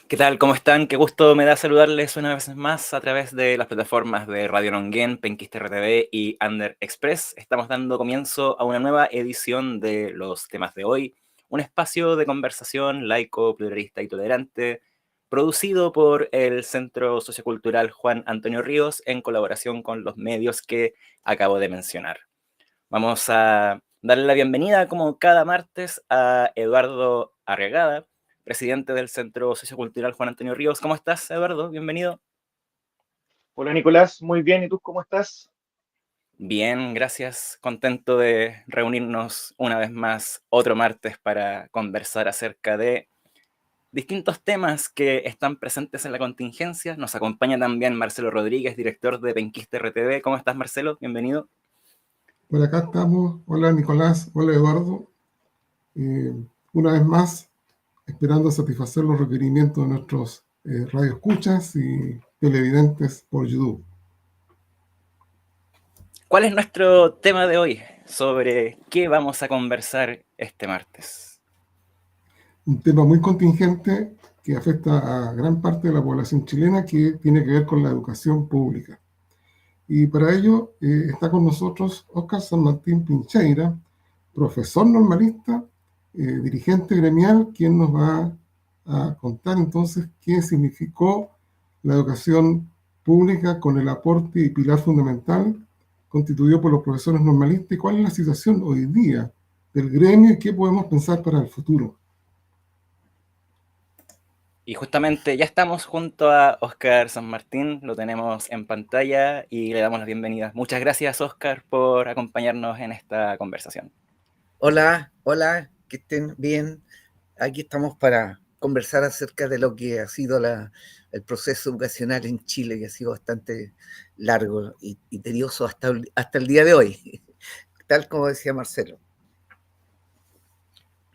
¿Qué tal? ¿Cómo están? Qué gusto me da saludarles una vez más a través de las plataformas de Radio Nonguén, Penquiste RTV y Under Express. Estamos dando comienzo a una nueva edición de los temas de hoy, un espacio de conversación laico, pluralista y tolerante, producido por el Centro Sociocultural Juan Antonio Ríos en colaboración con los medios que acabo de mencionar. Vamos a darle la bienvenida, como cada martes, a Eduardo Arriagada, presidente del Centro Sociocultural Juan Antonio Ríos. ¿Cómo estás, Eduardo? Bienvenido. Hola Nicolás, muy bien, ¿y tú cómo estás? Bien, gracias. Contento de reunirnos una vez más otro martes para conversar acerca de distintos temas que están presentes en la contingencia. Nos acompaña también Marcelo Rodríguez, director de Penquiste RTV. ¿Cómo estás, Marcelo? Bienvenido. Por acá estamos. Hola Nicolás, hola Eduardo. Eh, una vez más, esperando satisfacer los requerimientos de nuestros radioescuchas y televidentes por YouTube. ¿Cuál es nuestro tema de hoy? ¿Sobre qué vamos a conversar este martes? Un tema muy contingente que afecta a gran parte de la población chilena, que tiene que ver con la educación pública. Y para ello está con nosotros Óscar San Martín Pincheira, profesor normalista, dirigente gremial, quien nos va a contar entonces qué significó la educación pública con el aporte y pilar fundamental constituido por los profesores normalistas y cuál es la situación hoy día del gremio y qué podemos pensar para el futuro. Y justamente ya estamos junto a Óscar San Martín, lo tenemos en pantalla y le damos las bienvenidas. Muchas gracias, Óscar, por acompañarnos en esta conversación. Hola, hola, que estén bien. Aquí estamos para conversar acerca de lo que ha sido el proceso educacional en Chile, que ha sido bastante largo y tedioso hasta el día de hoy, tal como decía Marcelo.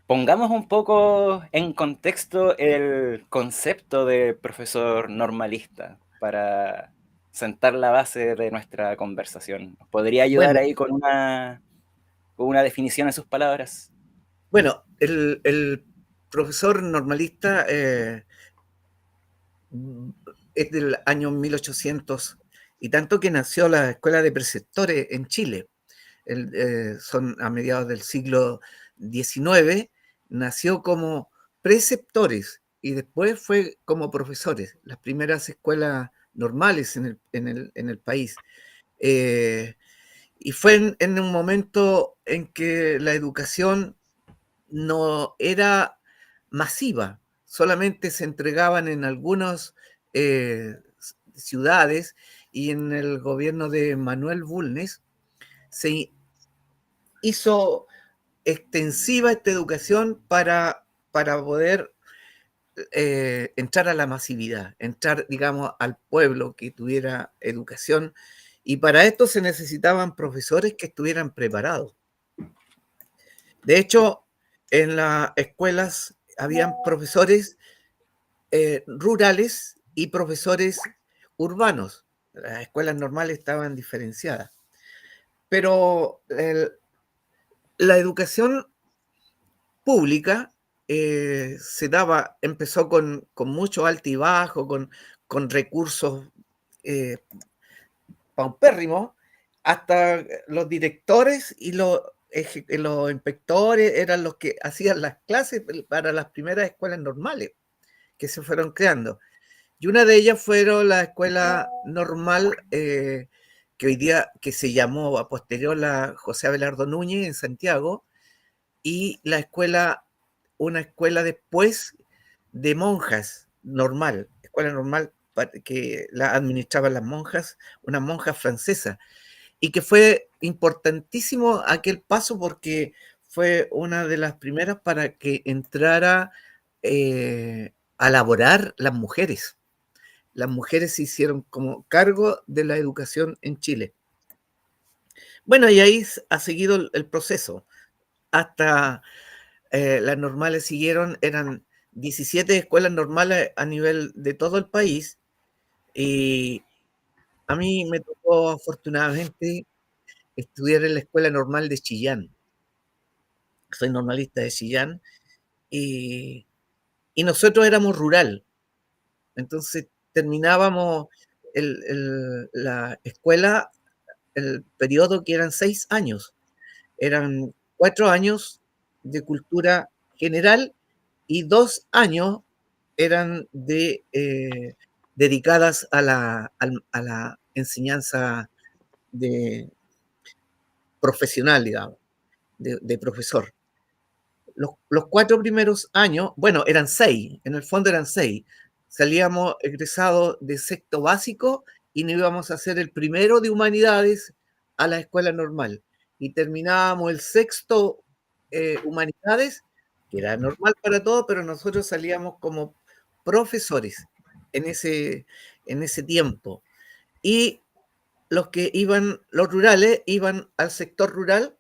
Pongamos un poco en contexto el concepto de profesor normalista para sentar la base de nuestra conversación. ¿Podría ayudar Bueno, ahí con una definición en sus palabras? bueno, el profesor normalista es del año 1800 y tanto que nació la Escuela de Preceptores en Chile. Son a mediados del siglo XIX, nació como preceptores y después fue como profesores, las primeras escuelas normales en el país. Eh, y fue en un momento en que la educación no era masiva, solamente se entregaban en algunas ciudades, y en el gobierno de Manuel Bulnes se hizo extensiva esta educación para poder entrar a la masividad, entrar, digamos, al pueblo que tuviera educación, y para esto se necesitaban profesores que estuvieran preparados. De hecho, en las escuelas habían profesores rurales y profesores urbanos. Las escuelas normales estaban diferenciadas. Pero la educación pública empezó con mucho altibajo, con recursos eh, paupérrimos, hasta los directores y los inspectores eran los que hacían las clases para las primeras escuelas normales que se fueron creando. Y una de ellas fueron la escuela normal que hoy día que se llamó a posterior la José Abelardo Núñez en Santiago, y una escuela después de monjas normal, escuela normal que la administraban las monjas, unas monjas francesas, y que fue importantísimo aquel paso porque fue una de las primeras para que entrara a laborar las mujeres. Las mujeres se hicieron como cargo de la educación en Chile. Bueno, y ahí ha seguido el proceso. Hasta las normales siguieron, eran 17 escuelas normales a nivel de todo el país, y a mí me tocó afortunadamente estudiar en la Escuela Normal de Chillán. Soy normalista de Chillán, y, y nosotros éramos rural. Entonces terminábamos la escuela, el periodo que eran 6 años. Eran 4 años de cultura general y 2 años eran dedicadas a la enseñanza de profesional, digamos, de profesor. Los 4 primeros años, bueno, eran 6, en el fondo eran 6. Salíamos egresados de sexto básico y nos íbamos a hacer el primero de humanidades a la escuela normal. Y terminábamos el sexto humanidades, que era normal para todos, pero nosotros salíamos como profesores en ese tiempo. Y los que iban, los rurales, iban al sector rural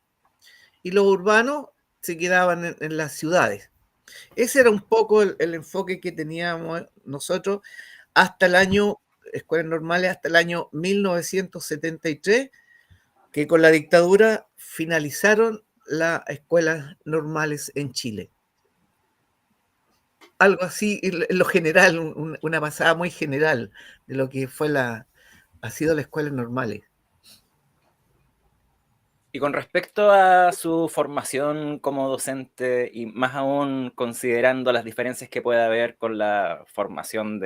y los urbanos se quedaban en las ciudades. Ese era un poco el enfoque que teníamos nosotros hasta el año, escuelas normales, hasta el año 1973, que con la dictadura finalizaron las escuelas normales en Chile. Algo así, en lo general, una pasada muy general de lo que ha sido las escuelas normales. Y con respecto a su formación como docente, y más aún considerando las diferencias que puede haber con la formación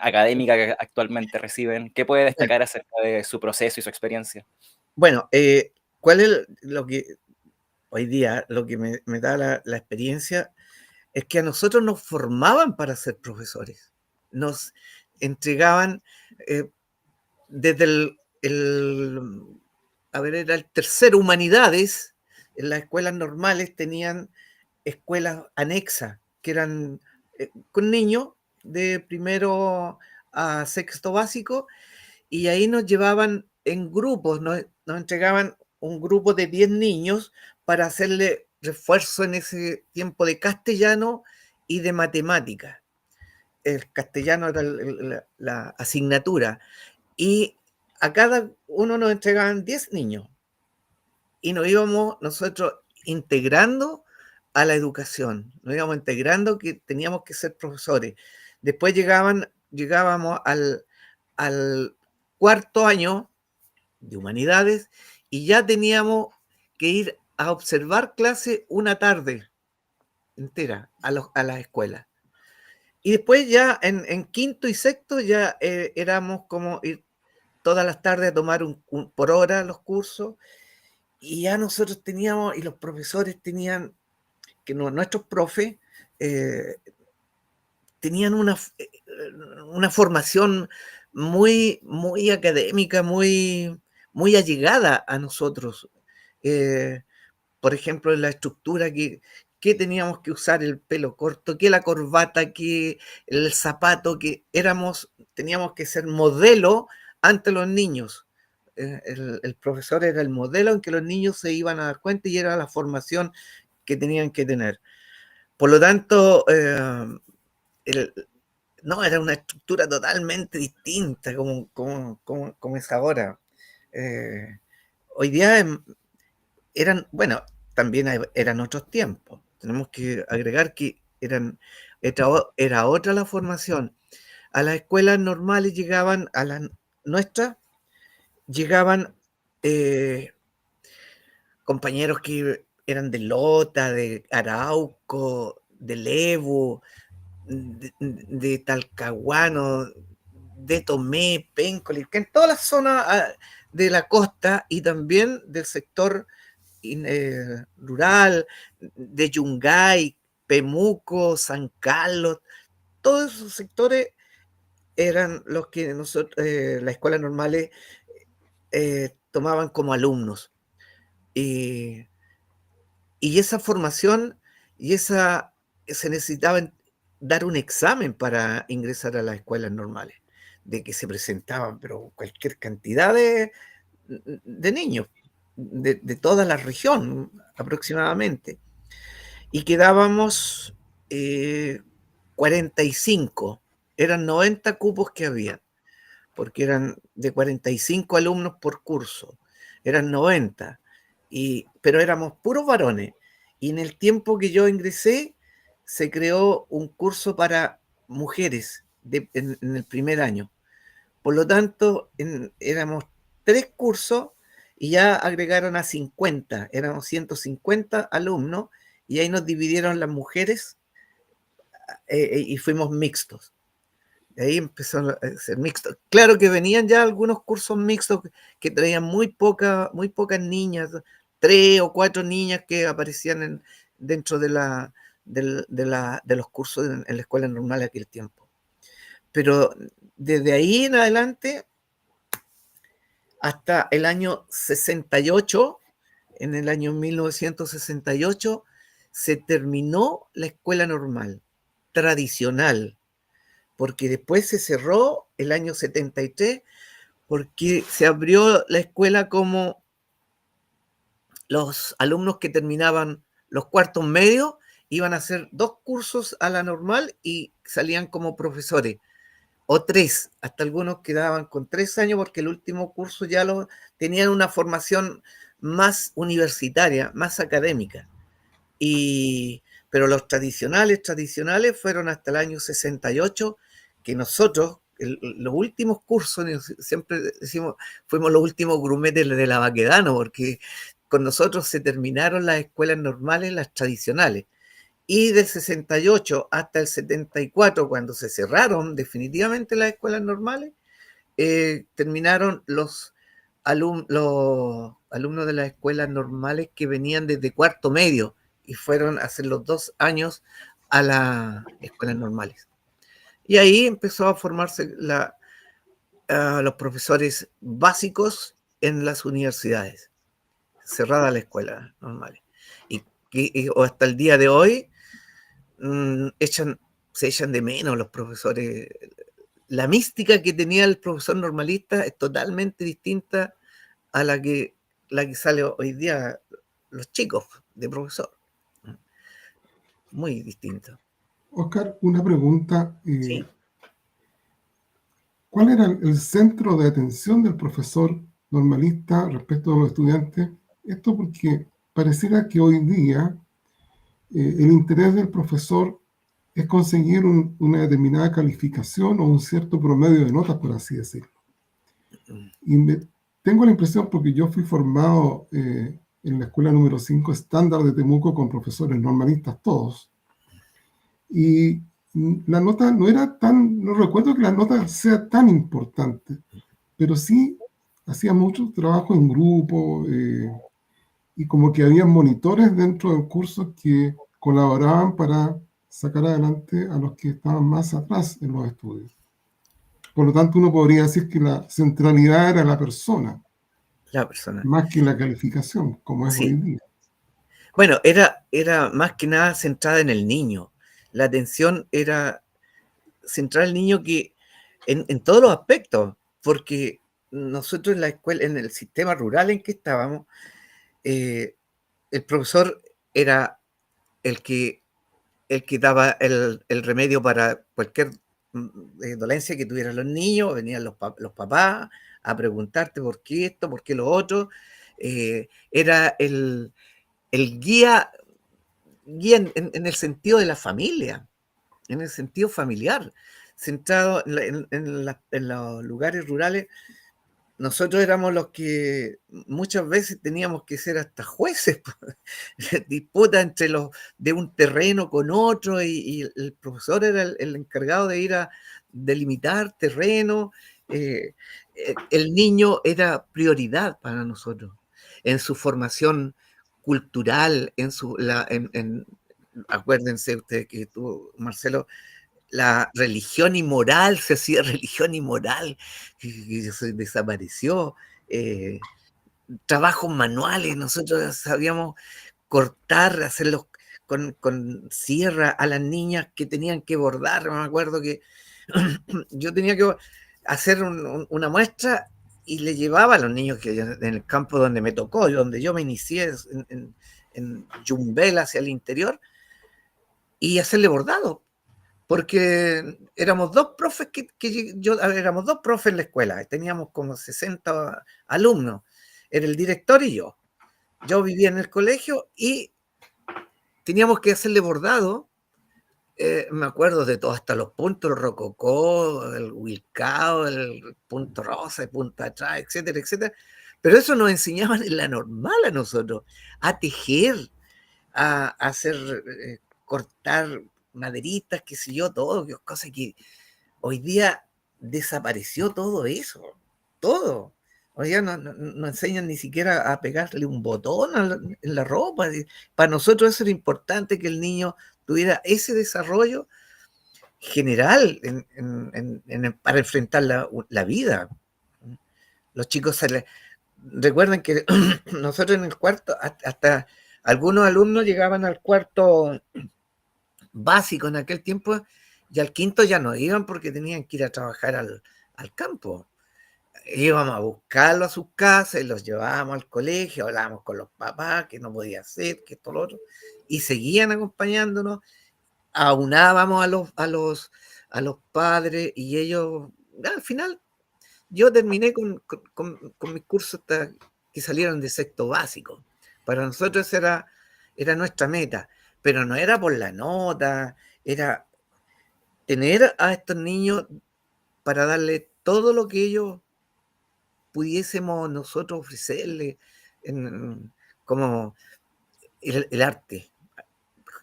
académica que actualmente reciben, ¿qué puede destacar acerca de su proceso y su experiencia? Bueno, ¿cuál es lo que hoy día, lo que me da la experiencia? Es que a nosotros nos formaban para ser profesores. Nos entregaban desde era el tercero, humanidades. En las escuelas normales tenían escuelas anexas, que eran con niños de primero a sexto básico, y ahí nos llevaban en grupos, nos entregaban un grupo de 10 niños para hacerle refuerzo en ese tiempo de castellano y de matemática. El castellano era la asignatura, y a cada uno nos entregaban 10 niños, y nos íbamos nosotros integrando a la educación, nos íbamos integrando que teníamos que ser profesores. Después llegábamos al cuarto año de humanidades y ya teníamos que ir a observar clase una tarde entera a la escuela. Y después ya en quinto y sexto ya éramos como ir todas las tardes a tomar por hora los cursos, y ya nosotros teníamos, y los profesores tenían, que nuestros profes tenían una formación muy, muy académica, muy, muy allegada a nosotros. Por ejemplo, en la estructura que teníamos que usar el pelo corto, que la corbata, que el zapato, teníamos que ser modelo ante los niños. El profesor era el modelo en que los niños se iban a dar cuenta y era la formación que tenían que tener. Por lo tanto, no, era una estructura totalmente distinta como es ahora. Hoy día bueno, también eran otros tiempos. Tenemos que agregar que era otra la formación. A las escuelas normales llegaban, a las nuestras, llegaban compañeros que eran de Lota, de Arauco, de Lebu, de Talcahuano, de Tomé, Péncoli, que en toda la zona de la costa y también del sector rural, de Yungay, Pemuco, San Carlos, todos esos sectores eran los que nosotros, las escuelas normales, tomaban como alumnos. Y esa formación se necesitaba dar un examen para ingresar a las escuelas normales, de que se presentaban, pero cualquier cantidad de niños, de toda la región aproximadamente. Y quedábamos 45, eran 90 cupos que había, porque eran de 45 alumnos por curso, eran 90, pero éramos puros varones. Y en el tiempo que yo ingresé, se creó un curso para mujeres en el primer año. Por lo tanto, éramos 3 cursos y ya agregaron a 50, éramos 150 alumnos y ahí nos dividieron las mujeres y fuimos mixtos. De ahí empezó a ser mixto. Claro que venían ya algunos cursos mixtos que traían muy pocas niñas, 3 o 4 niñas que aparecían dentro de los cursos en la escuela normal de aquel tiempo. Pero desde ahí en adelante, hasta el año 68, en el año 1968, se terminó la escuela normal, tradicional, porque después se cerró el año 73, porque se abrió la escuela como los alumnos que terminaban los cuartos medios iban a hacer 2 cursos a la normal y salían como profesores, o 3, hasta algunos quedaban con 3 años porque el último curso ya tenían una formación más universitaria, más académica. Pero los tradicionales fueron hasta el año 68, que nosotros, los últimos cursos, siempre decimos, fuimos los últimos grumetes de la Baquedano, porque con nosotros se terminaron las escuelas normales, las tradicionales. Y del 68 hasta el 74, cuando se cerraron definitivamente las escuelas normales, terminaron los alumnos de las escuelas normales que venían desde cuarto medio y fueron a hacer los 2 años a las escuelas normales. Y ahí empezó a formarse los profesores básicos en las universidades, cerrada la escuela normales. Y hasta el día de hoy se echan de menos los profesores. La mística que tenía el profesor normalista es totalmente distinta a la que sale hoy día los chicos de profesor. Muy distinto. Oscar, una pregunta. Sí. ¿Cuál era el centro de atención del profesor normalista respecto a los estudiantes? Esto porque pareciera que hoy día el interés del profesor es conseguir una determinada calificación o un cierto promedio de notas, por así decirlo. Y tengo la impresión, porque yo fui formado en la escuela número 5 estándar de Temuco con profesores normalistas todos, y la nota no recuerdo que la nota sea tan importante, pero sí hacía mucho trabajo en grupo, y como que había monitores dentro del curso que colaboraban para sacar adelante a los que estaban más atrás en los estudios. Por lo tanto, uno podría decir que la centralidad era la persona, más que la calificación, como es hoy día. Bueno, era más que nada centrada en el niño. La atención era centrada en el niño que en todos los aspectos, porque nosotros en la escuela, en el sistema rural en que estábamos, el profesor era el que daba el remedio para cualquier dolencia que tuvieran los niños. Venían los papás a preguntarte por qué esto, por qué lo otro. Era el guía en el sentido de la familia, en el sentido familiar, centrado en los lugares rurales. Nosotros éramos los que muchas veces teníamos que ser hasta jueces, disputa entre de un terreno con otro, y el profesor era el encargado de ir a delimitar terreno. El niño era prioridad para nosotros en su formación cultural, acuérdense ustedes que tú, Marcelo, la religión y moral, se hacía religión y moral, que se desapareció. Trabajos manuales, nosotros sabíamos cortar, hacerlos con sierra a las niñas que tenían que bordar. Me acuerdo que yo tenía que hacer una muestra y le llevaba a los niños que en el campo donde me tocó, donde yo me inicié, en Yumbel, hacia el interior, y hacerle bordado. Porque éramos 2 profes éramos 2 profes en la escuela, teníamos como 60 alumnos, era el director y yo. Yo vivía en el colegio y teníamos que hacerle bordado Me acuerdo de todo, hasta los puntos, el rococó, el wilcao, el punto rosa, el punto atrás, etcétera, etcétera. Pero eso nos enseñaban en la normal a nosotros, a tejer, a hacer, cortar maderitas, qué sé yo, todo, cosas que hoy día desapareció todo eso, todo. Hoy día no enseñan ni siquiera a pegarle un botón en la ropa. Para nosotros eso era importante, que el niño tuviera ese desarrollo general para enfrentar la vida. Los chicos recuerden que nosotros en el cuarto, hasta algunos alumnos llegaban al cuarto básico en aquel tiempo y al quinto ya no iban porque tenían que ir a trabajar al campo. Íbamos a buscarlo a sus casas y los llevábamos al colegio, hablábamos con los papás, que no podía hacer, que esto, lo otro, y seguían acompañándonos, aunábamos a los padres y ellos, al final, yo terminé con mis cursos hasta que salieron de sexto básico. Para nosotros era nuestra meta, pero no era por la nota, era tener a estos niños para darle todo lo que ellos pudiésemos nosotros ofrecerle, como el arte,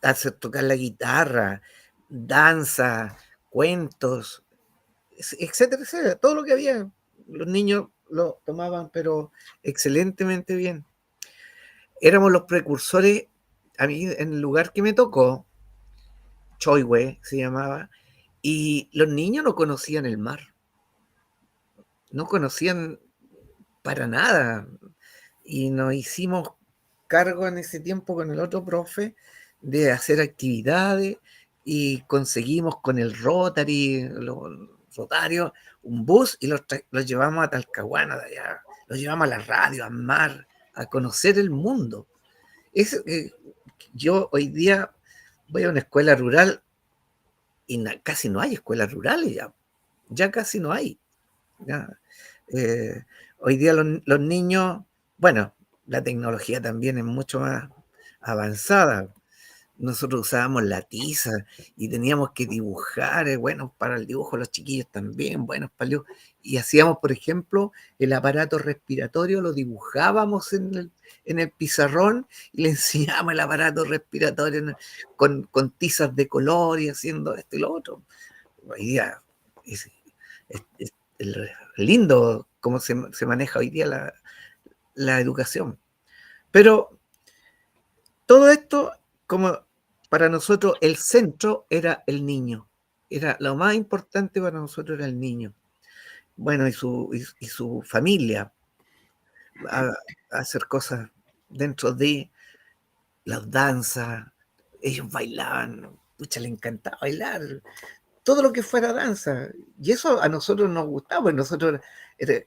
hacer tocar la guitarra, danza, cuentos, etcétera, etcétera. Todo lo que había, los niños lo tomaban, pero excelentemente bien. Éramos los precursores. A mí, en el lugar que me tocó, Choihue se llamaba, y los niños no conocían el mar. No conocían para nada. Y nos hicimos cargo en ese tiempo con el otro profe de hacer actividades y conseguimos con el Rotary, los Rotarios, un bus y los llevamos a Talcahuano, de allá, los llevamos a la radio, al mar, a conocer el mundo. Yo hoy día voy a una escuela rural y casi no hay escuelas rurales ya casi no hay. Ya. Hoy día los niños, bueno, la tecnología también es mucho más avanzada. Nosotros usábamos la tiza y teníamos que dibujar, bueno, para el dibujo los chiquillos también, buenos para el dibujo. Y hacíamos, por ejemplo, el aparato respiratorio, lo dibujábamos en el pizarrón y le enseñábamos el aparato respiratorio con tizas de color y haciendo esto y lo otro. Hoy día es lindo cómo se maneja hoy día la educación. Pero todo esto, como para nosotros el centro era el niño, era lo más importante para nosotros, era el niño. Bueno, y su familia, a hacer cosas dentro de las danzas. Ellos bailaban, pucha, le encantaba bailar, todo lo que fuera danza. Y eso a nosotros nos gustaba, porque nosotros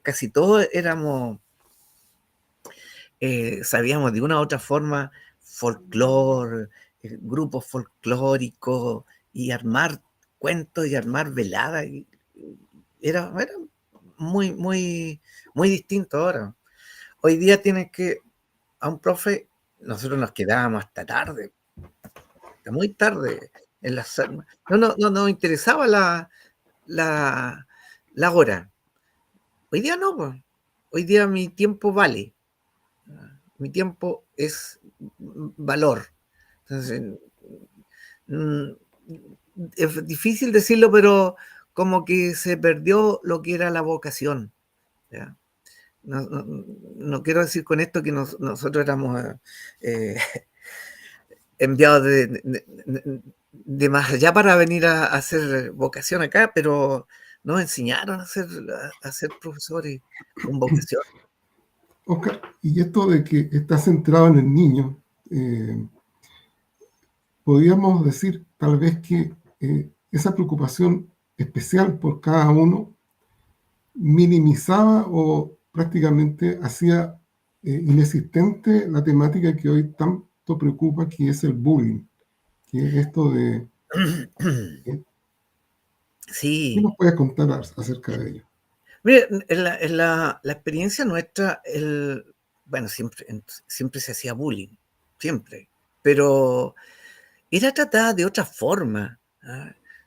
casi todos éramos, sabíamos de una u otra forma folclore, grupos folclóricos, y armar cuentos y armar veladas. Era muy, muy, muy distinto ahora. Hoy día tienes que, a un profe, nosotros nos quedábamos hasta tarde, hasta muy tarde en las salas. No nos interesaba la hora. Hoy día no, pues. Hoy día mi tiempo vale. Mi tiempo es valor. Entonces, es difícil decirlo, pero como que se perdió lo que era la vocación. ¿Ya? No quiero decir con esto que nosotros éramos enviados de más allá para venir a hacer vocación acá, pero nos enseñaron a ser profesores con vocación. Oscar, y esto de que está centrado en el niño, podríamos decir tal vez que esa preocupación especial por cada uno minimizaba o prácticamente hacía inexistente la temática que hoy tanto preocupa, que es el bullying, que es esto de... Sí. ¿Qué nos puedes contar acerca de ello? Mire, en la experiencia nuestra, bueno, siempre se hacía bullying, siempre, pero era tratada de otra forma.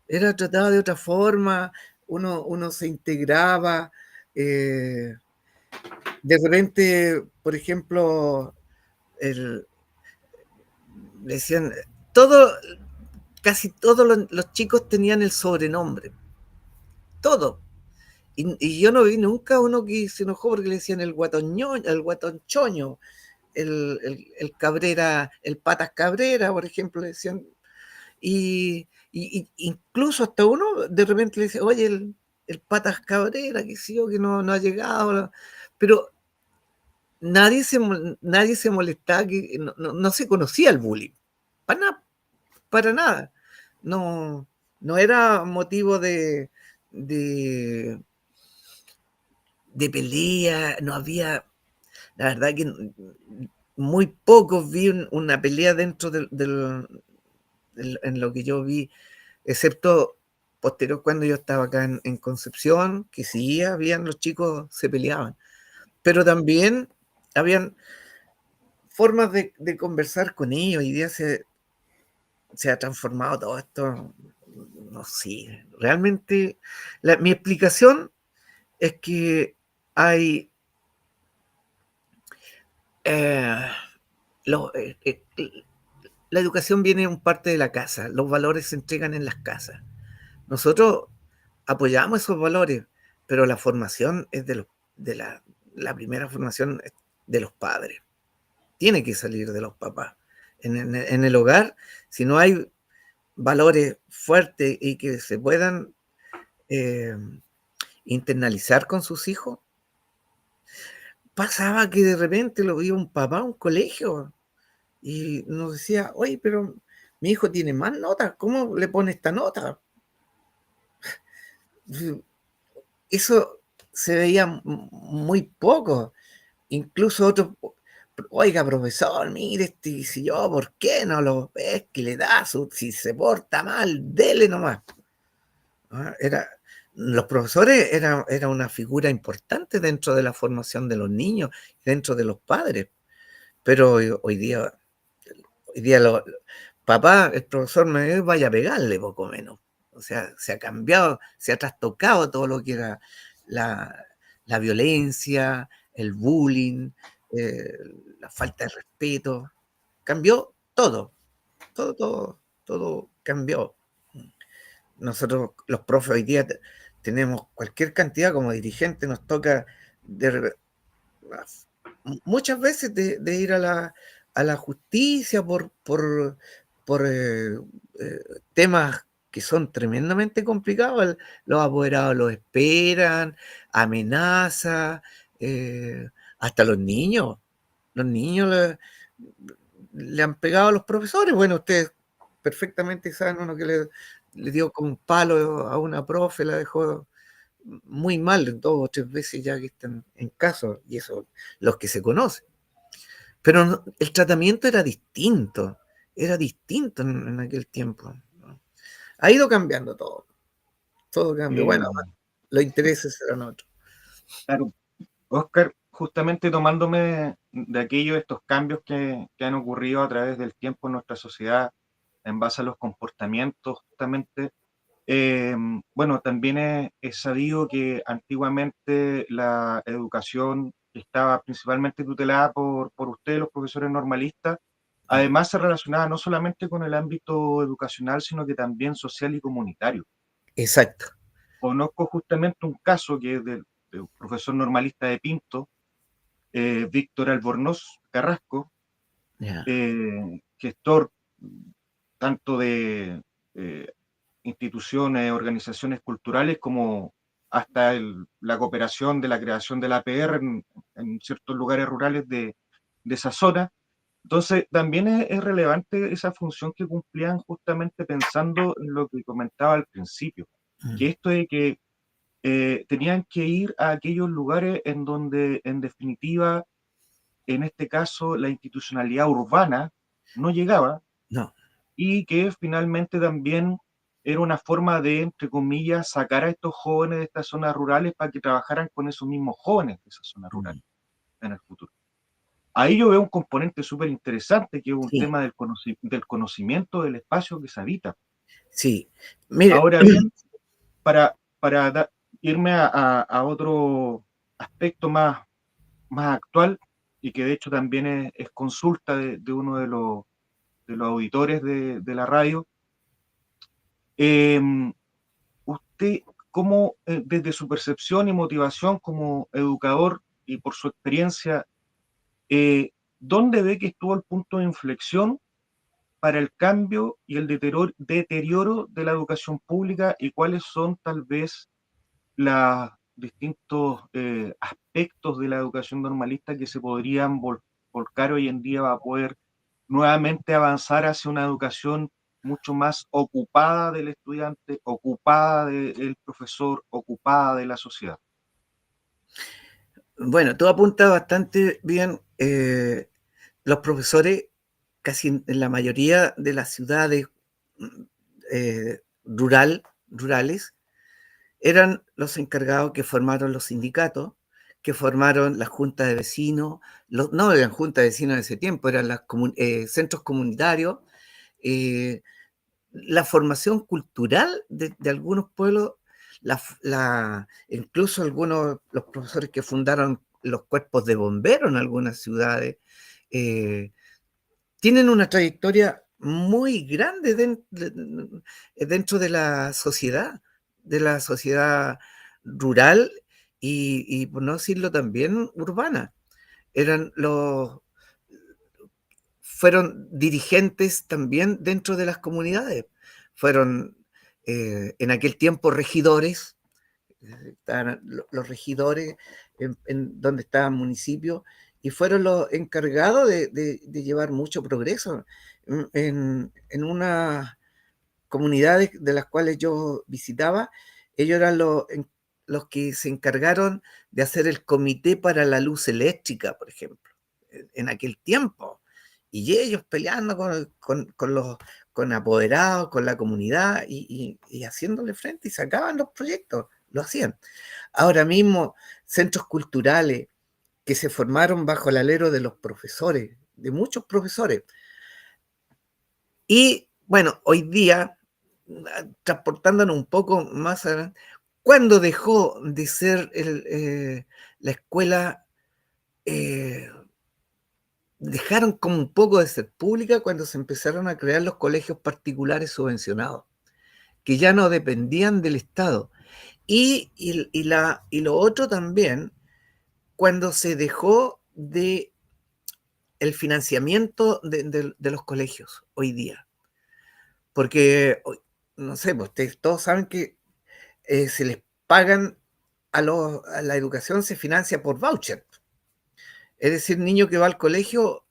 Era tratado de otra forma, uno se integraba. De repente, por ejemplo, decían, casi todos los chicos tenían el sobrenombre, todo. Y yo no vi nunca uno que se enojó porque le decían el guatonchoño, el Cabrera, el Patas Cabrera, por ejemplo, le decían. Y incluso hasta uno de repente le dice, oye, el Patas Cabrera, que sí o que no ha llegado, pero nadie se molestaba, que no se conocía el bullying, para nada. No era motivo de pelea, no había, la verdad que muy pocos vi una pelea dentro en lo que yo vi, excepto posterior cuando yo estaba acá en Concepción, que sí, los chicos se peleaban, pero también habían formas de conversar con ellos. Y día se ha transformado todo esto, no sé, realmente mi explicación es que hay la educación viene en parte de la casa, los valores se entregan en las casas. Nosotros apoyamos esos valores, pero la formación es la primera formación es de los padres. Tiene que salir de los papás. En el hogar, si no hay valores fuertes y que se puedan internalizar con sus hijos, pasaba que de repente lo veía un papá a un colegio y nos decía, oye, pero mi hijo tiene más notas, ¿cómo le pone esta nota? Eso se veía muy poco. Incluso otro, oiga, profesor, mire, si yo, ¿por qué no lo ves que le da? Si se porta mal, dele nomás. Los profesores era una figura importante dentro de la formación de los niños, dentro de los padres. Pero hoy día papá, el profesor me vaya a pegarle poco menos. O sea, se ha cambiado, se ha trastocado todo lo que era la violencia, el bullying, la falta de respeto. Cambió todo cambió. Nosotros, los profes, hoy día tenemos cualquier cantidad, como dirigentes, nos toca muchas veces de ir a la justicia por temas que son tremendamente complicados. Los apoderados los esperan, amenazas, hasta los niños. Los niños le han pegado a los profesores. Bueno, ustedes perfectamente saben uno que le dio con un palo a una profe, la dejó muy mal 2 o 3 veces ya que están en caso, y eso, los que se conocen. Pero el tratamiento era distinto en aquel tiempo, ¿no? Ha ido cambiando todo cambia. Bueno, los intereses serán otros. Claro, Oscar, justamente tomándome de aquellos estos cambios que han ocurrido a través del tiempo en nuestra sociedad en base a los comportamientos, justamente, bueno, también es sabido que antiguamente la educación estaba principalmente tutelada por ustedes, los profesores normalistas. Además, se relacionaba no solamente con el ámbito educacional, sino que también social y comunitario. Exacto. Conozco justamente un caso que es de un profesor normalista de Pinto, Víctor Albornoz Carrasco, Yeah. gestor tanto de instituciones, organizaciones culturales, como hasta la cooperación de la creación de la APR en ciertos lugares rurales de esa zona. Entonces, también es relevante esa función que cumplían, justamente pensando en lo que comentaba al principio, que esto de que tenían que ir a aquellos lugares en donde, en definitiva, en este caso, la institucionalidad urbana no llegaba, No. y que finalmente también era una forma de, entre comillas, sacar a estos jóvenes de estas zonas rurales para que trabajaran con esos mismos jóvenes de esas zonas rurales en el futuro. Ahí yo veo un componente súper interesante, que es un Sí. tema del conocimiento del espacio que se habita. Sí, mire. Ahora bien, para irme a otro aspecto más actual, y que de hecho también es consulta de uno de los auditores de la radio, usted, ¿cómo, desde su percepción y motivación como educador y por su experiencia, dónde ve que estuvo el punto de inflexión para el cambio y el deterioro de la educación pública, y cuáles son tal vez los distintos aspectos de la educación normalista que se podrían volcar hoy en día para poder nuevamente avanzar hacia una educación mucho más ocupada del estudiante, ocupada del profesor, ocupada de la sociedad? Bueno, tú apuntas bastante bien. Los profesores, casi en la mayoría de las ciudades rurales, eran los encargados que formaron los sindicatos, que formaron las juntas de vecinos, no eran juntas de vecinos en ese tiempo, eran los centros comunitarios, la formación cultural de algunos pueblos, incluso los profesores que fundaron los cuerpos de bomberos en algunas ciudades, tienen una trayectoria muy grande dentro de la sociedad rural y por no decirlo también urbana. Fueron dirigentes también dentro de las comunidades. Fueron en aquel tiempo regidores, estaban los regidores donde estaban municipios, y fueron los encargados de llevar mucho progreso. En unas comunidades de las cuales yo visitaba, ellos eran los que se encargaron de hacer el comité para la luz eléctrica, por ejemplo, en aquel tiempo. Y ellos peleando con apoderados, con la comunidad y haciéndole frente, y sacaban los proyectos, lo hacían. Ahora mismo, centros culturales que se formaron bajo el alero de los profesores, de muchos profesores. Y bueno, hoy día, transportándonos un poco más adelante, ¿cuándo dejó de ser la escuela? Dejaron como un poco de ser pública cuando se empezaron a crear los colegios particulares subvencionados, que ya no dependían del Estado. Y lo otro también, cuando se dejó de el financiamiento de los colegios hoy día. Porque, no sé, pues ustedes todos saben que se les pagan a la educación, se financia por voucher. Es decir, niño que va al colegio,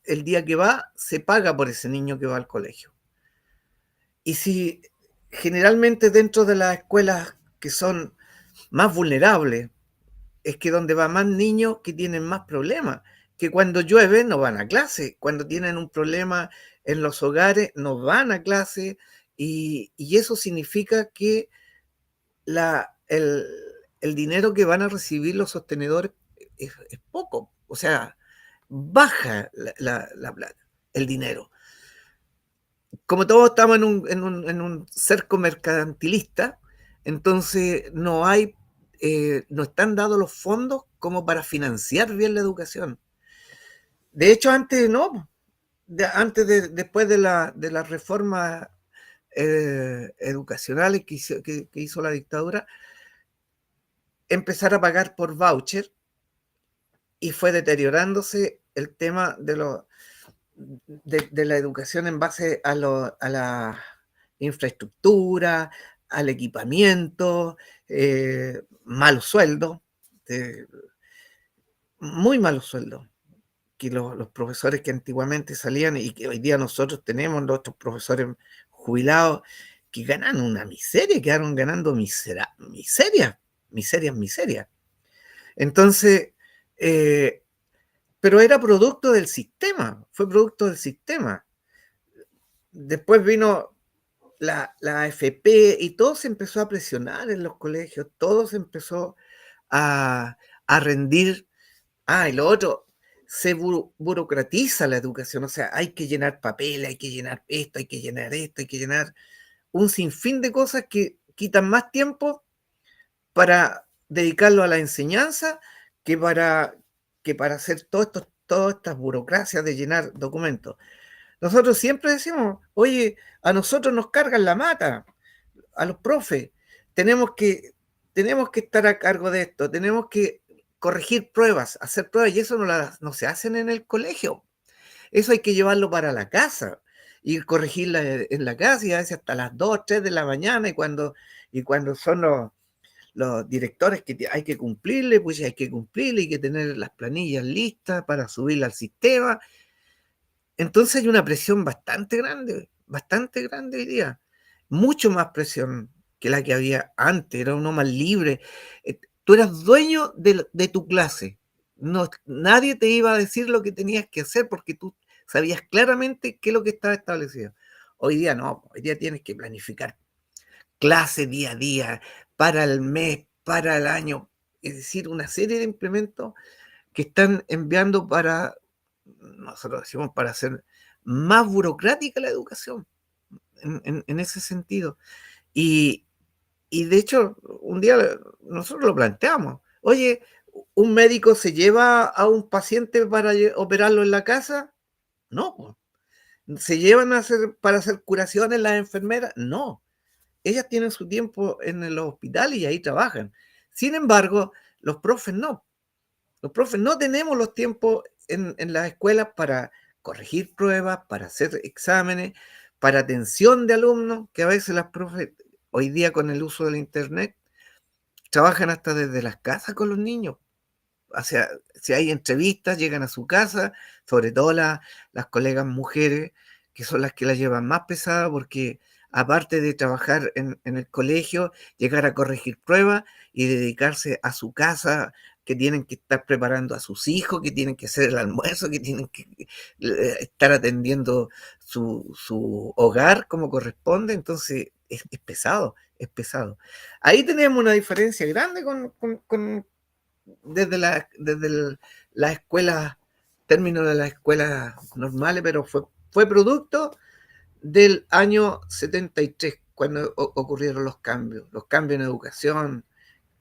el día que va, se paga por ese niño que va al colegio. Y si generalmente dentro de las escuelas que son más vulnerables, es que donde va más niños que tienen más problemas, que cuando llueve no van a clase, cuando tienen un problema en los hogares no van a clase, y eso significa que el dinero que van a recibir los sostenedores es poco, o sea, baja la plata, el dinero. Como todos estamos en un cerco mercantilista, entonces no están dados los fondos como para financiar bien la educación. De hecho, antes no, después de las reformas educacionales que hizo la dictadura, empezar a pagar por voucher, y fue deteriorándose el tema de la educación en base a la infraestructura, al equipamiento, malos sueldos, muy malos sueldos, que los profesores que antiguamente salían y que hoy día nosotros tenemos, nuestros profesores jubilados, que ganan una miseria, quedaron ganando miserias. Entonces, pero era producto del sistema, fue producto del sistema. Después vino la AFP y todo se empezó a presionar en los colegios, todo se empezó a rendir. Y lo otro, se burocratiza la educación, o sea, hay que llenar papeles, hay que llenar esto, hay que llenar esto, hay que llenar un sinfín de cosas que quitan más tiempo para dedicarlo a la enseñanza que para hacer todas estas burocracias de llenar documentos. Nosotros siempre decimos, oye, a nosotros nos cargan la mata, a los profes, tenemos que estar a cargo de esto, tenemos que corregir pruebas, hacer pruebas, y eso no se hacen en el colegio. Eso hay que llevarlo para la casa y corregirla en la casa, y a veces hasta las 2, 3 de la mañana, y cuando son los directores que hay que cumplirle, pues hay que cumplirle, hay que tener las planillas listas para subirla al sistema. Entonces hay una presión bastante grande hoy día, mucho más presión que la que había antes, era uno más libre. Tú eras dueño de tu clase, no, nadie te iba a decir lo que tenías que hacer porque tú sabías claramente qué es lo que estaba establecido. Hoy día no, hoy día tienes que planificar clase día a día, para el mes, para el año, es decir, una serie de implementos que están enviando nosotros decimos, para hacer más burocrática la educación, en ese sentido. Y de hecho, un día nosotros lo planteamos. Oye, ¿un médico se lleva a un paciente para operarlo en la casa? No. ¿Se llevan para hacer curaciones las enfermeras? No. Ellas tienen su tiempo en el hospital y ahí trabajan. Sin embargo, los profes no. Los profes no tenemos los tiempos en las escuelas para corregir pruebas, para hacer exámenes, para atención de alumnos, que a veces las profes, hoy día con el uso del internet, trabajan hasta desde las casas con los niños. O sea, si hay entrevistas, llegan a su casa, sobre todo las colegas mujeres, que son las que la llevan más pesada, porque aparte de trabajar en el colegio, llegar a corregir pruebas y dedicarse a su casa, que tienen que estar preparando a sus hijos, que tienen que hacer el almuerzo, que tienen que estar atendiendo su hogar como corresponde. Entonces es pesado, es pesado. Ahí tenemos una diferencia grande desde las escuelas, términos de las escuelas normales, pero fue producto del año 73, cuando ocurrieron los cambios en educación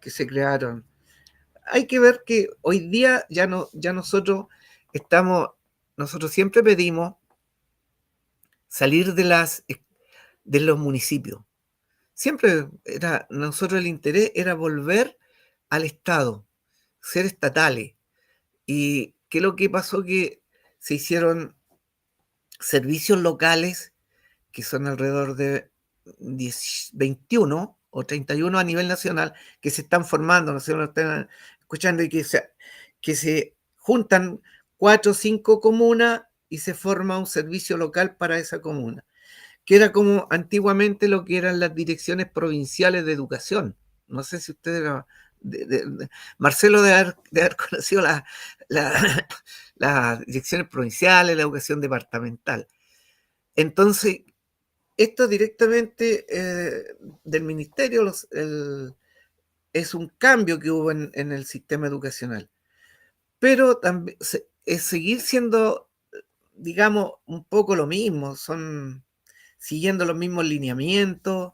que se crearon. Hay que ver que hoy día ya nosotros siempre pedimos salir de los municipios. Siempre nosotros el interés era volver al Estado, ser estatales. ¿Y qué es lo que pasó? Que se hicieron servicios locales, que son alrededor de 21 o 31 a nivel nacional, que se están formando, no sé si lo están escuchando, y que se juntan 4 o 5 comunas y se forma un servicio local para esa comuna, que era como antiguamente lo que eran las direcciones provinciales de educación. No sé si ustedes... Marcelo de haber conocido las direcciones provinciales, la educación departamental. Entonces, esto directamente del ministerio es un cambio que hubo en el sistema educacional. Pero también es seguir siendo, digamos, un poco lo mismo, siguiendo los mismos lineamientos.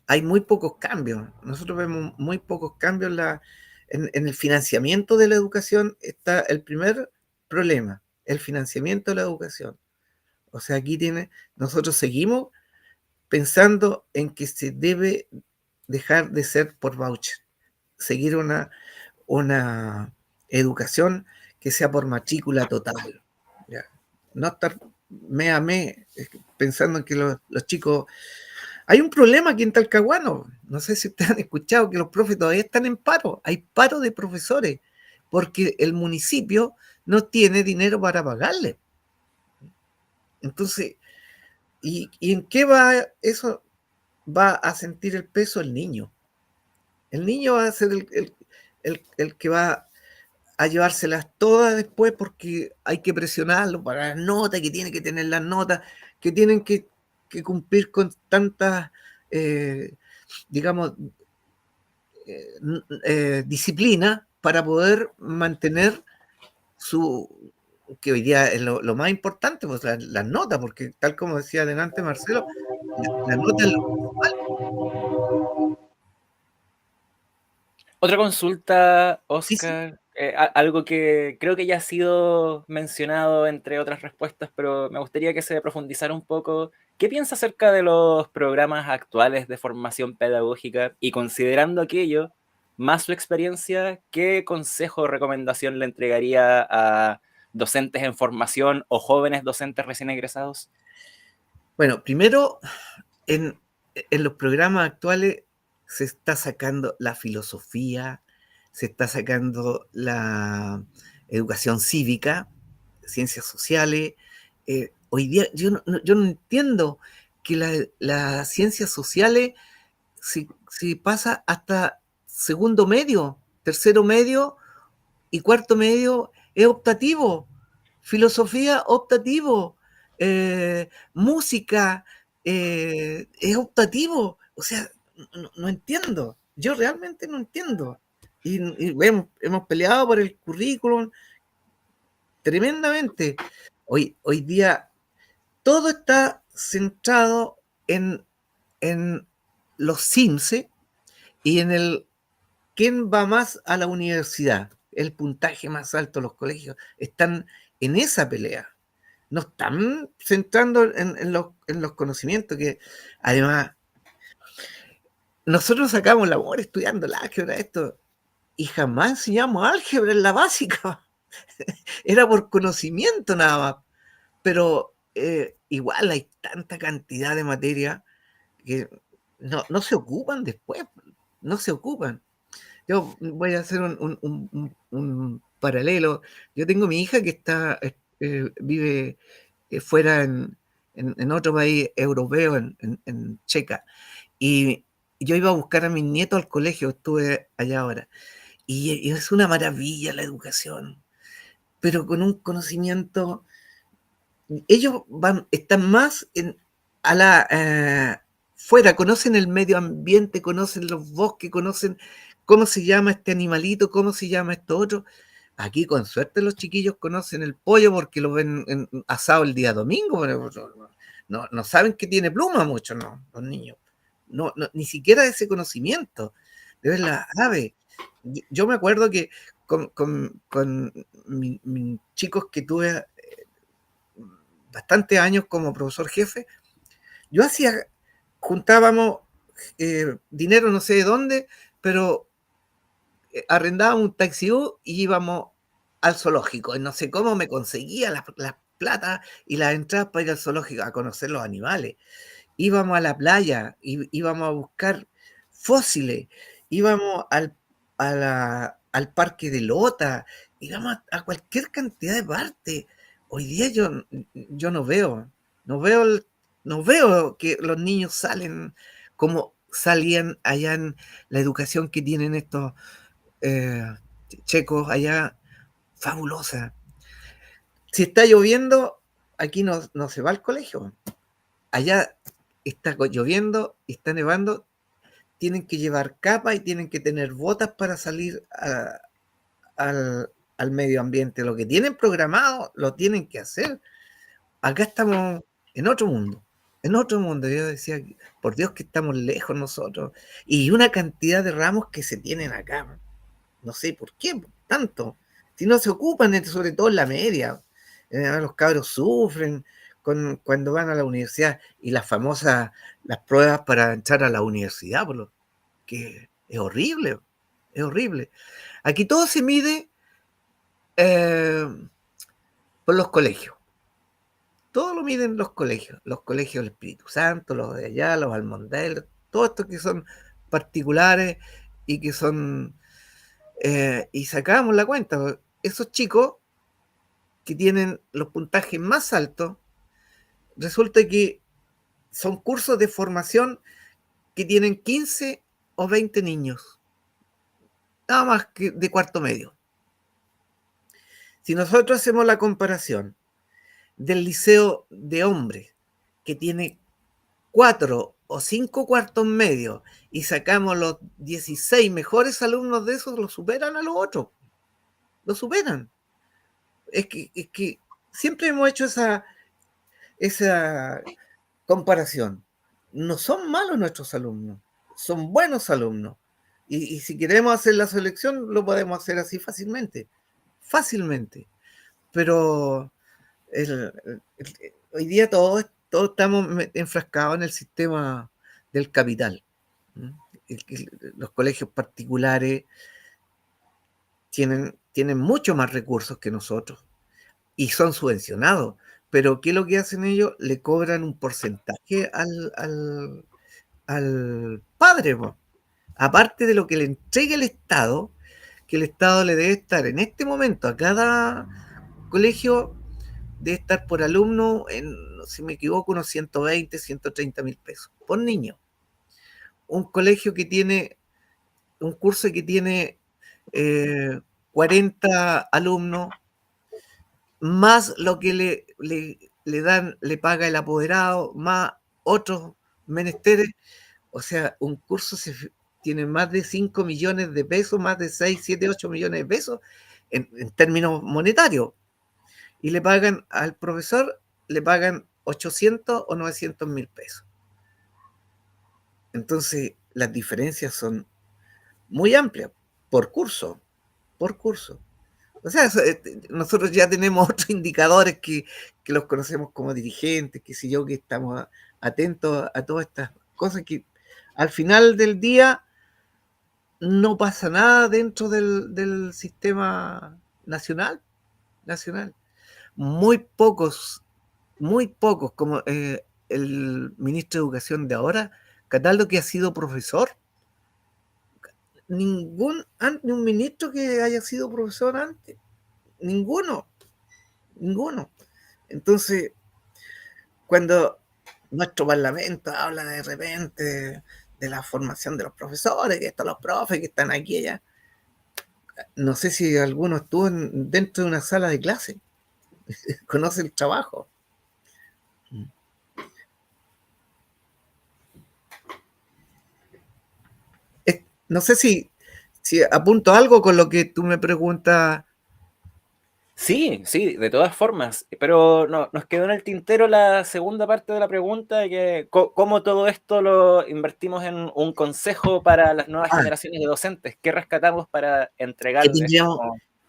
Hay muy pocos cambios. Nosotros vemos muy pocos cambios en el financiamiento de la educación. Está el primer problema, el financiamiento de la educación. O sea, nosotros seguimos pensando en que se debe dejar de ser por voucher, seguir una educación que sea por matrícula total. ¿Ya? No estar mes a mes pensando en que los chicos... Hay un problema aquí en Talcahuano, no sé si ustedes han escuchado que los profes todavía están en paro, hay paro de profesores, porque el municipio no tiene dinero para pagarle. Entonces, ¿y en qué va eso? Va a sentir el peso el niño. El niño va a ser el que va a llevárselas todas después, porque hay que presionarlo para las notas, que tiene que tener las notas, que tienen que cumplir con tantas, digamos, disciplina para poder mantener su que hoy día es lo más importante, pues las notas, porque tal como decía adelante Marcelo, la nota es lo principal. Otra consulta, Sí, sí. Oscar, algo que creo que ya ha sido mencionado entre otras respuestas, pero me gustaría que se profundizara un poco. ¿Qué piensa acerca de los programas actuales de formación pedagógica? Y considerando aquello, más su experiencia, ¿qué consejo o recomendación le entregaría a docentes en formación o jóvenes docentes recién egresados? Bueno, primero, en los programas actuales se está sacando la filosofía, se está sacando la educación cívica, ciencias sociales. Hoy día yo no entiendo que las ciencias sociales si pasa hasta segundo medio, tercero medio y cuarto medio es optativo. Filosofía optativo. Música es optativo. O sea, no entiendo. Yo realmente no entiendo. Y hemos peleado por el currículum tremendamente. Hoy día todo está centrado en los CIMSE y en el quién va más a la universidad, el puntaje más alto de los colegios, están en esa pelea. No están centrando en los conocimientos que además nosotros sacamos la labor estudiando la álgebra esto y jamás enseñamos álgebra en la básica. Era por conocimiento nada más. Pero igual hay tanta cantidad de materia que no se ocupan después, no se ocupan. Yo voy a hacer un paralelo. Yo tengo mi hija que vive fuera en otro país europeo, en Checa, y yo iba a buscar a mis nietos al colegio, estuve allá ahora, y es una maravilla la educación, pero con un conocimiento, ellos están más fuera, conocen el medio ambiente, conocen los bosques, conocen cómo se llama este animalito, cómo se llama esto otro. Aquí con suerte los chiquillos conocen el pollo porque lo ven asado el día domingo, pero no saben que tiene pluma muchos, no, los niños. Ni siquiera ese conocimiento de ver la ave. Yo me acuerdo que con mis chicos que tuve bastantes años como profesor jefe, yo juntábamos dinero no sé de dónde, pero arrendábamos un taxi y íbamos al zoológico. Y no sé cómo me conseguía las plata y las entradas para ir al zoológico a conocer los animales. Íbamos a la playa, íbamos a buscar fósiles, íbamos al parque de Lota, íbamos a cualquier cantidad de partes. Hoy día yo no veo que los niños salen como salían allá en la educación que tienen estos checos allá, fabulosa. Si está lloviendo, aquí no se va al colegio. Allá está lloviendo y está nevando, tienen que llevar capa y tienen que tener botas para salir al medio ambiente. Lo que tienen programado lo tienen que hacer. Acá estamos en otro mundo. En otro mundo. Yo decía, por Dios que estamos lejos nosotros. Y una cantidad de ramos que se tienen acá. No sé por qué tanto. Si no se ocupan, sobre todo en la media. Los cabros sufren cuando van a la universidad y las pruebas para entrar a la universidad, por lo que es horrible, es horrible. Aquí todo se mide por los colegios. Todo lo miden los colegios del Espíritu Santo, los de allá, los Almondel, todos estos que son particulares y que son y sacábamos la cuenta, esos chicos que tienen los puntajes más altos, resulta que son cursos de formación que tienen 15 o 20 niños, nada más que de cuarto medio. Si nosotros hacemos la comparación del liceo de hombres, que tiene 4 o 5 cuartos medios, y sacamos los 16 mejores alumnos de esos, lo superan a los otros, lo superan. es que siempre hemos hecho esa comparación. No son malos nuestros alumnos, son buenos alumnos. Y si queremos hacer la selección, lo podemos hacer así fácilmente. Pero hoy día todos estamos enfrascados en el sistema del capital. Los colegios particulares tienen mucho más recursos que nosotros y son subvencionados. Pero ¿qué es lo que hacen ellos? Le cobran un porcentaje al padre, po. Aparte de lo que le entrega el Estado, que el Estado le debe estar en este momento a cada colegio, debe estar por alumno, si me equivoco, unos 120, 130 mil pesos por niño. Un colegio que tiene, un curso que tiene 40 alumnos, más lo que le paga el apoderado, más otros menesteres. O sea, un curso tiene más de 5 millones de pesos, más de 6, 7, 8 millones de pesos en términos monetarios. Y le pagan al profesor, le pagan 800 o 900 mil pesos. Entonces, las diferencias son muy amplias por curso. O sea, nosotros ya tenemos otros indicadores que los conocemos como dirigentes, que sé yo, que estamos atentos a todas estas cosas que al final del día no pasa nada dentro del sistema nacional. Muy pocos, como el ministro de Educación de ahora, Cataldo, que ha sido profesor. Ni un ministro que haya sido profesor antes. Ninguno. Entonces, cuando nuestro parlamento habla de repente de la formación de los profesores, que están los profes que están aquí y allá, no sé si alguno estuvo dentro de una sala de clase, conoce el trabajo. No sé si apunto algo con lo que tú me preguntas. Sí, de todas formas, pero no, nos quedó en el tintero la segunda parte de la pregunta, que cómo todo esto lo invertimos en un consejo para las nuevas generaciones de docentes. ¿Qué rescatamos para entregarles?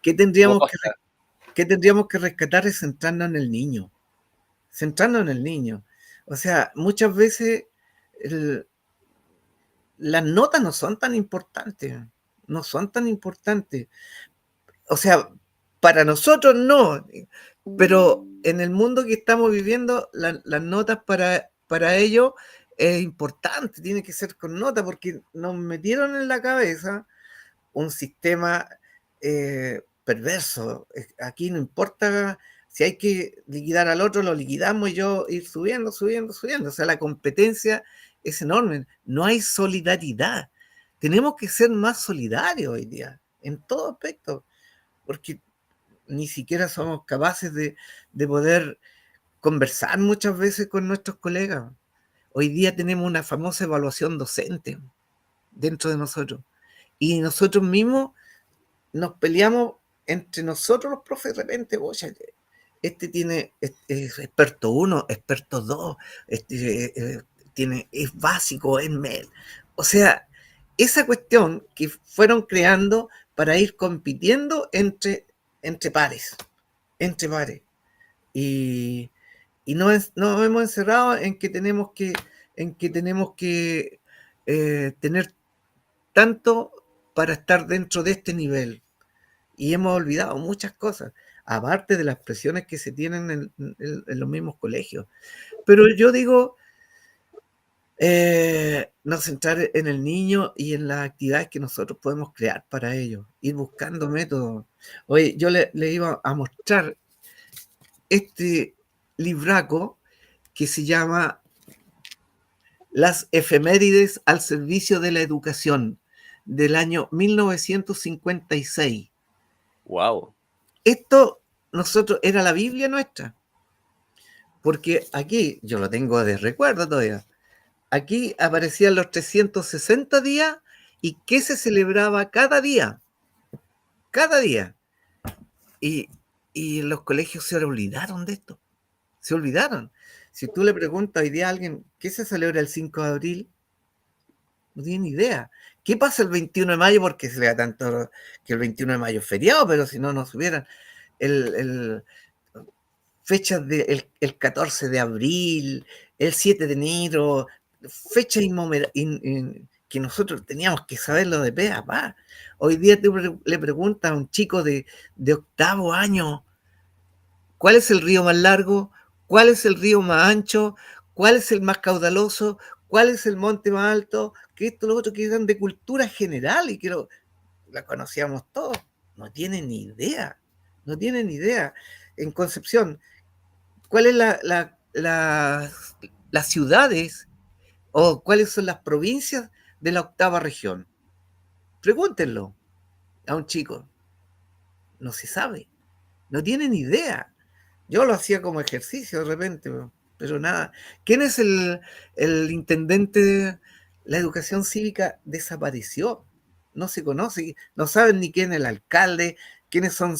¿Qué tendríamos que rescatar? Es centrarnos en el niño. O sea, muchas veces las notas no son tan importantes. O sea, para nosotros no, pero en el mundo que estamos viviendo, las notas para ellos es importante, tiene que ser con nota, porque nos metieron en la cabeza un sistema perverso. Aquí no importa si hay que liquidar al otro, lo liquidamos y yo ir subiendo. O sea, la competencia es enorme. No hay solidaridad. Tenemos que ser más solidarios hoy día, en todo aspecto, porque ni siquiera somos capaces de poder conversar muchas veces con nuestros colegas. Hoy día tenemos una famosa evaluación docente dentro de nosotros. Y nosotros mismos nos peleamos entre nosotros los profes de repente. Oye, este tiene es experto 1, experto 2, es básico, es MEL. O sea, esa cuestión que fueron creando para ir compitiendo entre pares. Y nos hemos encerrado en que tenemos que tener tanto para estar dentro de este nivel. Y hemos olvidado muchas cosas, aparte de las presiones que se tienen en los mismos colegios. Pero yo digo, nos centrar en el niño y en las actividades que nosotros podemos crear para ellos, ir buscando métodos. Oye, yo le iba a mostrar este libraco que se llama Las efemérides al servicio de la educación, del año 1956. ¡Wow! Esto era la Biblia nuestra, porque aquí, yo lo tengo de recuerdo todavía, aquí aparecían los 360 días y qué se celebraba cada día. Y y los colegios se olvidaron de esto. Se olvidaron. Si tú le preguntas hoy día a alguien, ¿qué se celebra el 5 de abril? No tienen idea. ¿Qué pasa el 21 de mayo? Porque se le da tanto que el 21 de mayo es feriado, pero si no, no supieran. El fechas el 14 de abril, el 7 de enero, fechas que nosotros teníamos que saberlo de pe a pa. Hoy día le preguntas a un chico de 8º año, ¿cuál es el río más largo? ¿Cuál es el río más ancho? ¿Cuál es el más caudaloso? ¿Cuál es el monte más alto? Que esto, lo otro, que eran de cultura general y que la conocíamos todos. No tienen ni idea. No tienen ni idea. En Concepción, ¿cuáles las ciudades o cuáles son las provincias de la 8ª región? Pregúntenlo a un chico. No se sabe. No tienen idea. Yo lo hacía como ejercicio de repente, pero nada. ¿Quién es el intendente de la educación cívica? Desapareció. No se conoce. No saben ni quién es el alcalde, quiénes son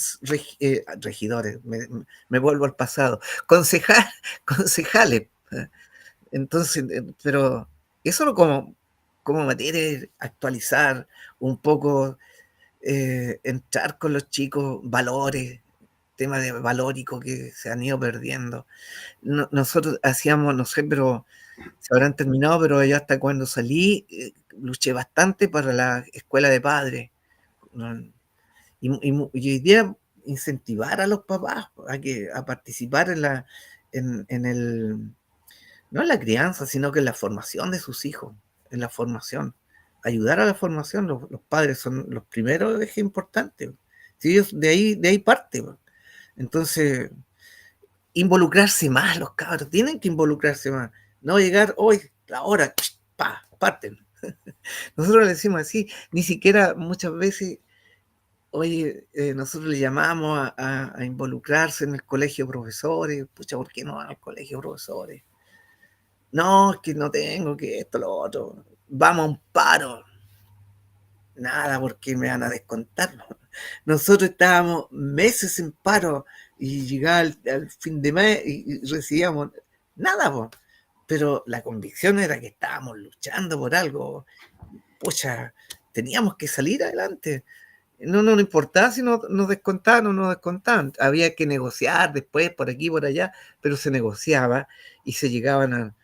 regidores. Me vuelvo al pasado. Concejales. Entonces, pero eso como materia, actualizar un poco, entrar con los chicos, valores, tema de valórico que se han ido perdiendo. Nosotros hacíamos, no sé, pero se habrán terminado, pero yo hasta cuando salí luché bastante para la escuela de padres. Y hoy día incentivar a los papás a participar en el, no en la crianza, sino que en la formación de sus hijos, en la formación. Ayudar a la formación, los padres son los primeros ejes importantes. Si ellos de ahí parte. Entonces, involucrarse más los cabros, tienen que involucrarse más. No llegar hoy, la hora, parten. Nosotros le decimos así, ni siquiera muchas veces, oye, nosotros le llamamos a involucrarse en el colegio de profesores. Pucha, ¿por qué no van al colegio de profesores? No, es que no tengo, que esto, lo otro. Vamos a un paro. Nada, porque me van a descontar. Nosotros estábamos meses en paro y llegaba al fin de mes y recibíamos nada, po. Pero la convicción era que estábamos luchando por algo. Pucha, teníamos que salir adelante. No nos importaba si nos descontaban o no nos descontaban. Había que negociar después, por aquí, por allá, pero se negociaba y se llegaban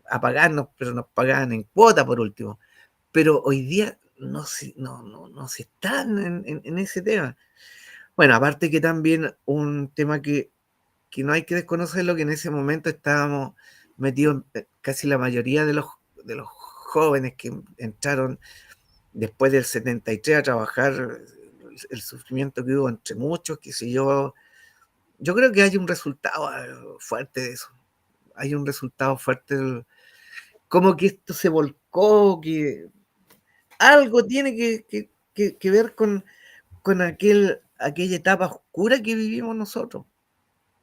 a pagarnos, pero nos pagaban en cuota por último. Pero hoy día no se están en ese tema. Bueno, aparte que también un tema que no hay que desconocerlo, que en ese momento estábamos metidos, casi la mayoría de los jóvenes que entraron después del 73 a trabajar, el sufrimiento que hubo entre muchos, qué sé yo creo que hay un resultado fuerte de eso. Hay un resultado fuerte, como que esto se volcó, que algo tiene que ver con aquella etapa oscura que vivimos nosotros.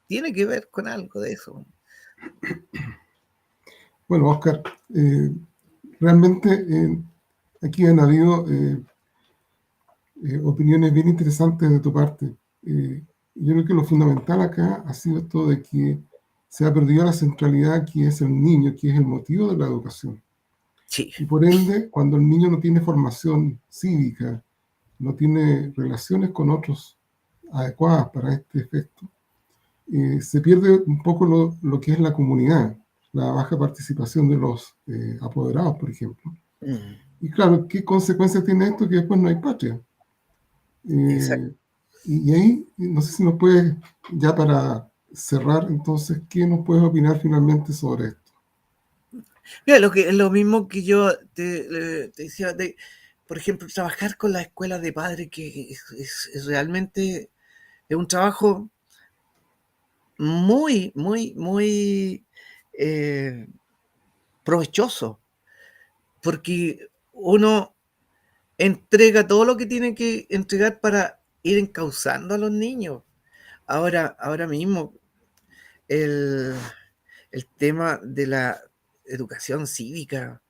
Tiene que ver con algo de eso. Bueno, Oscar, realmente aquí han habido opiniones bien interesantes de tu parte. Yo creo que lo fundamental acá ha sido esto de que se ha perdido la centralidad que es el niño, que es el motivo de la educación. Sí. Y por ende, cuando el niño no tiene formación cívica, no tiene relaciones con otros adecuadas para este efecto, se pierde un poco lo que es la comunidad, la baja participación de los apoderados, por ejemplo. Y claro, ¿qué consecuencias tiene esto? Que después no hay patria. Y ahí, no sé si nos puedes, ya para cerrar, entonces, ¿qué nos puedes opinar finalmente sobre esto? Mira, lo mismo que yo te decía, por ejemplo, trabajar con la escuela de padres, que es realmente es un trabajo muy, muy, muy provechoso, porque uno entrega todo lo que tiene que entregar para ir encauzando a los niños. Ahora mismo, el tema de la educación cívica,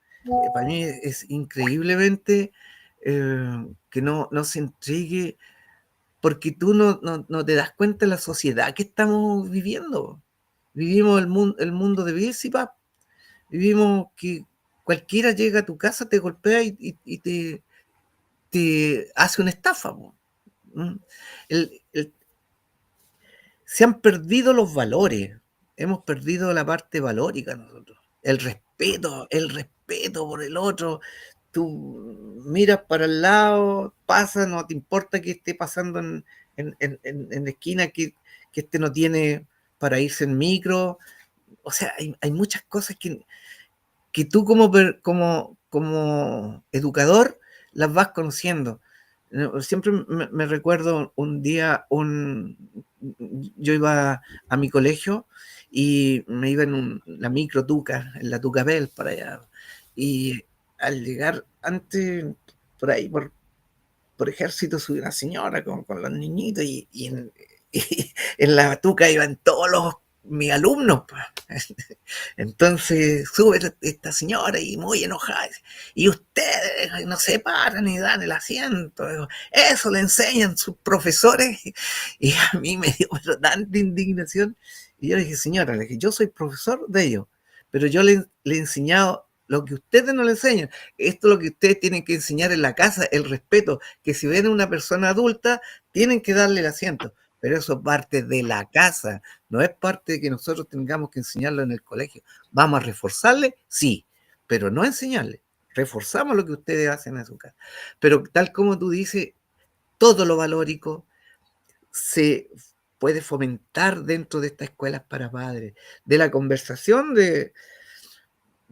para mí es increíblemente que no se entregue porque tú no te das cuenta de la sociedad que estamos viviendo. Vivimos el mundo de Beelzebub, vivimos que cualquiera llega a tu casa, te golpea y te hace una estafa. Se han perdido los valores, hemos perdido la parte valórica nosotros, el respeto por el otro. Tú miras para el lado, pasa, no te importa que esté pasando en la esquina, que este no tiene para irse en micro. O sea, hay muchas cosas que tú como educador las vas conociendo. Siempre me recuerdo un día, yo iba a mi colegio y me iba en la micro Tuca, en la Tucapel para allá. Y al llegar antes, por ahí, por Ejército, subí una señora con los niñitos y en la Tuca iban todos mis alumnos. Entonces sube esta señora y muy enojada, y ustedes no se paran ni dan el asiento, eso le enseñan sus profesores. Y a mí me dio tanta indignación, y yo dije, señora, yo soy profesor de ellos, pero yo le he enseñado lo que ustedes no le enseñan. Esto es lo que ustedes tienen que enseñar en la casa, el respeto, que si ven a una persona adulta tienen que darle el asiento. Pero eso es parte de la casa, no es parte de que nosotros tengamos que enseñarlo en el colegio. ¿Vamos a reforzarle? Sí, pero no enseñarle. Reforzamos lo que ustedes hacen en su casa. Pero tal como tú dices, todo lo valórico se puede fomentar dentro de estas escuelas para padres, de la conversación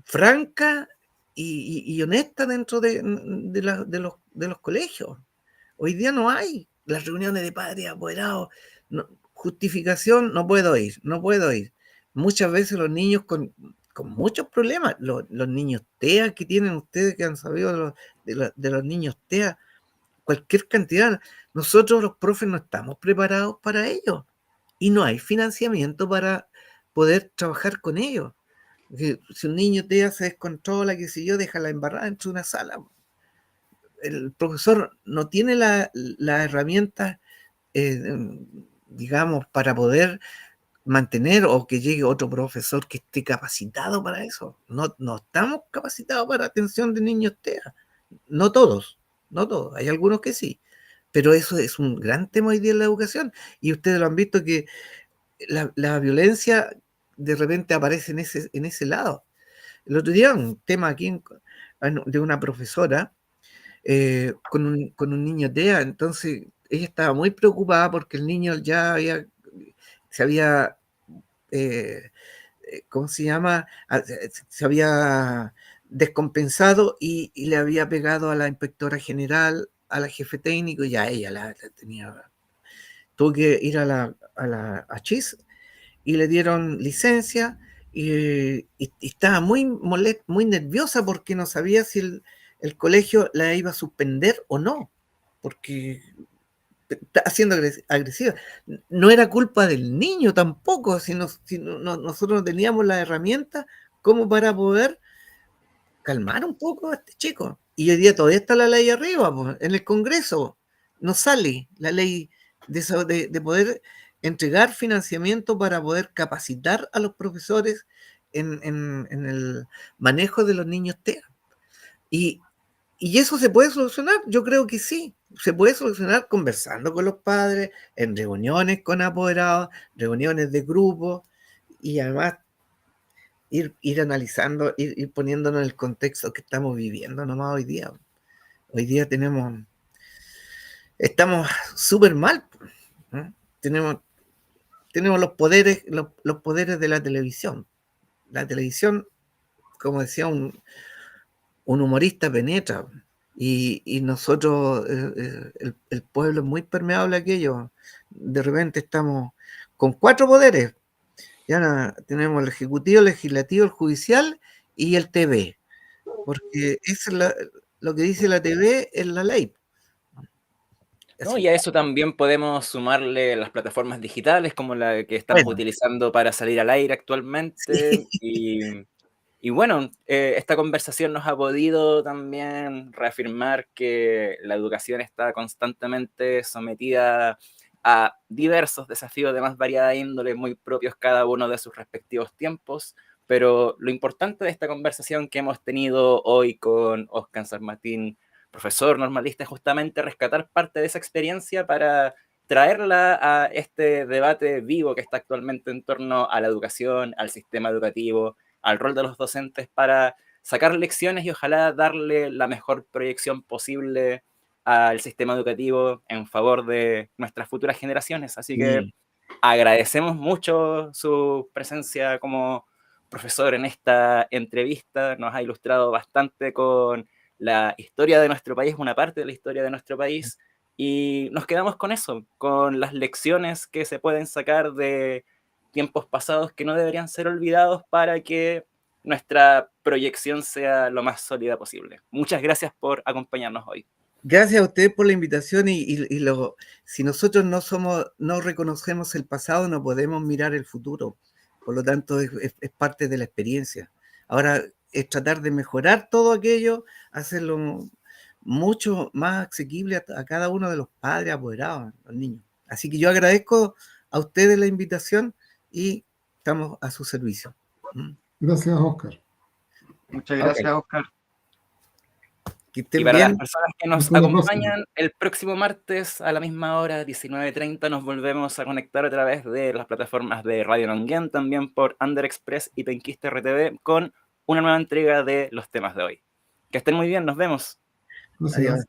franca y honesta dentro de los colegios. Hoy día no hay las reuniones de padres apoderados. Justificación, no puedo ir. Muchas veces los niños con muchos problemas, los niños TEA que tienen ustedes, que han sabido de los niños TEA, cualquier cantidad. Nosotros los profes no estamos preparados para ello y no hay financiamiento para poder trabajar con ellos. Si un niño TEA se descontrola, qué sé yo, déjala embarrada dentro de una sala. El profesor no tiene la herramienta, digamos, para poder mantener, o que llegue otro profesor que esté capacitado para eso. No estamos capacitados para atención de niños TEA. No todos. Hay algunos que sí. Pero eso es un gran tema hoy día en la educación. Y ustedes lo han visto, que la violencia de repente aparece en ese lado. El otro día un tema aquí de una profesora con un niño TEA. Entonces ella estaba muy preocupada porque el niño ya se había, ¿cómo se llama? Se había descompensado y le había pegado a la inspectora general, a la jefe técnico, y ya ella la tenía. Tuvo que ir a CHIS y le dieron licencia, y estaba muy nerviosa porque no sabía si el colegio la iba a suspender o no, porque está siendo agresiva. No era culpa del niño tampoco, sino nosotros no teníamos la herramienta como para poder calmar un poco a este chico. Y hoy día todavía está la ley arriba, pues, en el Congreso. No sale la ley de poder entregar financiamiento para poder capacitar a los profesores en el manejo de los niños TEA. Y eso se puede solucionar. Yo creo que sí. Se puede solucionar conversando con los padres, en reuniones con apoderados, reuniones de grupo, y además ir analizando, ir poniéndonos en el contexto que estamos viviendo nomás hoy día. Hoy día estamos súper mal, ¿no? Tenemos los poderes de la televisión. La televisión, como decía un humorista, penetra. Y nosotros, el pueblo es muy permeable a aquello. De repente estamos con 4 poderes. Ya tenemos el ejecutivo, el legislativo, el judicial y el TV. Porque eso es lo que dice la TV, es la ley. No, y a eso también podemos sumarle las plataformas digitales como la que estamos utilizando para salir al aire actualmente. Sí. Y bueno, esta conversación nos ha podido también reafirmar que la educación está constantemente sometida a diversos desafíos de más variada índole, muy propios cada uno de sus respectivos tiempos, pero lo importante de esta conversación que hemos tenido hoy con Óscar San Martín, profesor normalista, es justamente rescatar parte de esa experiencia para traerla a este debate vivo que está actualmente en torno a la educación, al sistema educativo, al rol de los docentes, para sacar lecciones y ojalá darle la mejor proyección posible al sistema educativo en favor de nuestras futuras generaciones. Así que agradecemos mucho su presencia como profesor en esta entrevista. Nos ha ilustrado bastante con la historia de nuestro país, una parte de la historia de nuestro país, y nos quedamos con eso, con las lecciones que se pueden sacar de tiempos pasados que no deberían ser olvidados para que nuestra proyección sea lo más sólida posible. Muchas gracias por acompañarnos hoy. Gracias a usted por la invitación si nosotros no reconocemos el pasado, no podemos mirar el futuro. Por lo tanto, es parte de la experiencia. Ahora es tratar de mejorar todo aquello, hacerlo mucho más asequible a cada uno de los padres, apoderados, los niños. Así que yo agradezco a ustedes la invitación y estamos a su servicio. Gracias, Óscar. Muchas gracias, Óscar. Que estén y para bien. las personas que nos acompañan, el próximo martes a la misma hora, 19:30, nos volvemos a conectar a través de las plataformas de Radio Nonguén, también por Under Express y Penquiste RTV, con una nueva entrega de los temas de hoy. Que estén muy bien, nos vemos. Gracias. Adiós.